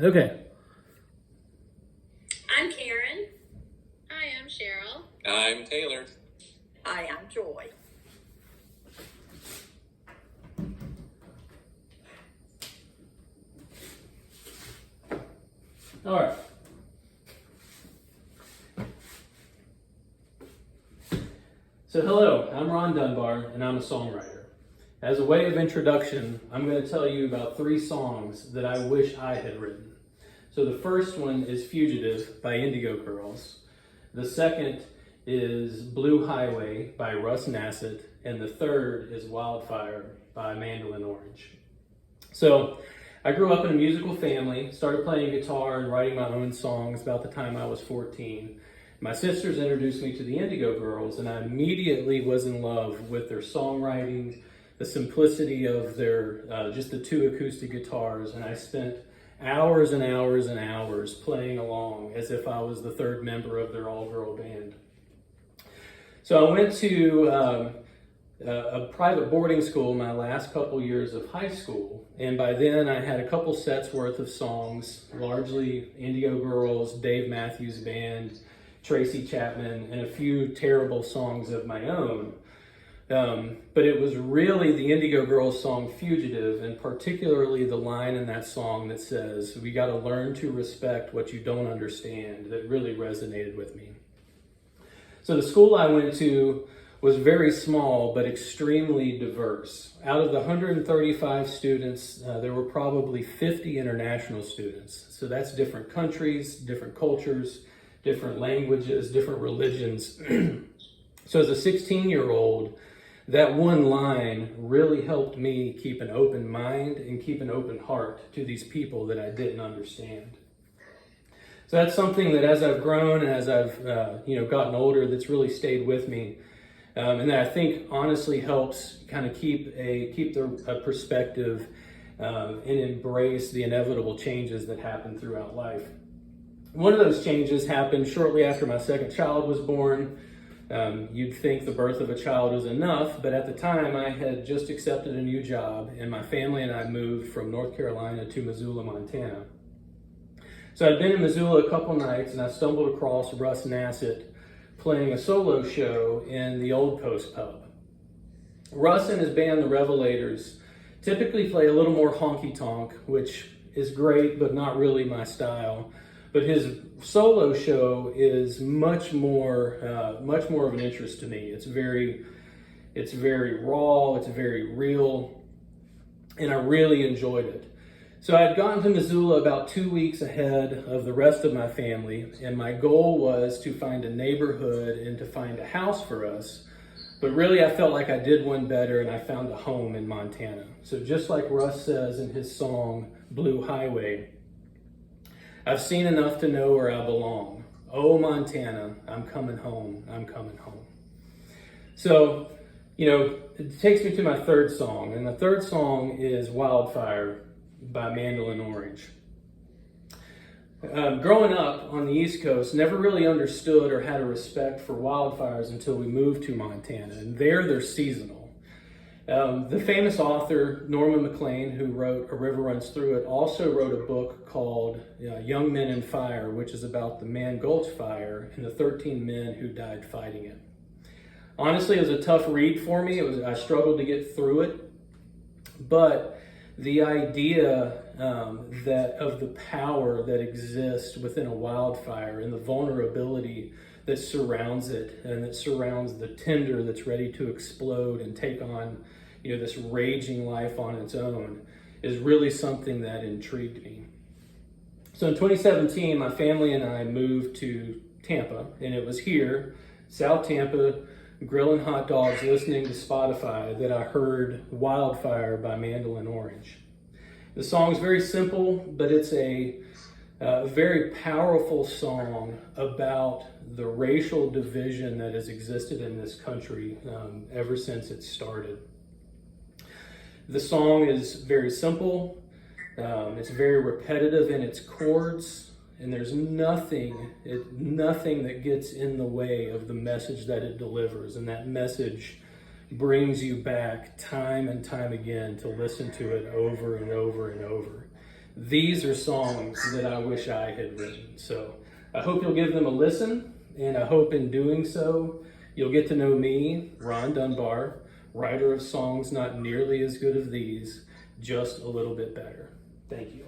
Okay. I'm Karen. Hi, I'm Cheryl. I'm Taylor. Hi, I'm Joy. All right. So hello, I'm Ron Dunbar, and I'm a songwriter. As a way of introduction, I'm going to tell you about 3 songs that I wish I had written. So the first one is Fugitive by Indigo Girls. The second is Blue Highway by Russ Nassett. And the third is Wildfire by Mandolin Orange. So I grew up in a musical family, started playing guitar and writing my own songs about the time I was 14. My sisters introduced me to the Indigo Girls, and I immediately was in love with their songwriting, the simplicity of their, just the 2 acoustic guitars, and I spent hours and hours and hours playing along as if I was the 3rd member of their all-girl band. So I went to a private boarding school my last couple years of high school, and by then I had a couple sets worth of songs, largely Indigo Girls, Dave Matthews Band, Tracy Chapman, and a few terrible songs of my own. But it was really the Indigo Girls song Fugitive, and particularly the line in that song that says, "We got to learn to respect what you don't understand," that really resonated with me. So the school I went to was very small but extremely diverse. Out of the 135 students, there were probably 50 international students. So that's different countries, different cultures, different languages, different religions. So as a 16-year-old, that one line really helped me keep an open mind and keep an open heart to these people that I didn't understand. So that's something that as I've grown and as I've gotten older, that's really stayed with me. And that I think honestly helps kind of keep the perspective and embrace the inevitable changes that happen throughout life. One of those changes happened shortly after my second child was born. You'd think the birth of a child was enough, but at the time I had just accepted a new job, and my family and I moved from North Carolina to Missoula, Montana. So I'd been in Missoula a couple nights, and I stumbled across Russ Nassett playing a solo show in the Old Post Pub. Russ and his band, the Revelators, typically play a little more honky-tonk, which is great, but not really my style. But his solo show is much more of an interest to me. It's very raw, it's very real, and I really enjoyed it. So I had gotten to Missoula about 2 weeks ahead of the rest of my family, and my goal was to find a neighborhood and to find a house for us. But really I felt like I did one better, and I found a home in Montana. So just like Russ says in his song, Blue Highway, "I've seen enough to know where I belong. Oh, Montana, I'm coming home, I'm coming home." So, it takes me to my third song, and the third song is Wildfire by Mandolin Orange. Growing up on the East Coast, never really understood or had a respect for wildfires until we moved to Montana, and they're seasonal. The famous author Norman Maclean, who wrote A River Runs Through It, also wrote a book called Young Men in Fire, which is about the Mann Gulch fire and the 13 men who died fighting it. Honestly, it was a tough read for me. I struggled to get through it, but the idea that of the power that exists within a wildfire and the vulnerability that surrounds it and that surrounds the tinder that's ready to explode and take on this raging life on its own is really something that intrigued me. So in 2017, my family and I moved to Tampa, and it was here, South Tampa, grilling hot dogs, listening to Spotify, that I heard Wildfire by Mandolin Orange. The song is very simple, but it's a very powerful song about the racial division that has existed in this country ever since it started. The song is very simple, it's very repetitive in its chords, and there's nothing that gets in the way of the message that it delivers, and that message brings you back time and time again to listen to it over and over and over. these are songs that I wish I had written. So I hope you'll give them a listen, and I hope in doing so, you'll get to know me, Ron Dunbar, writer of songs not nearly as good as these, just a little bit better. Thank you.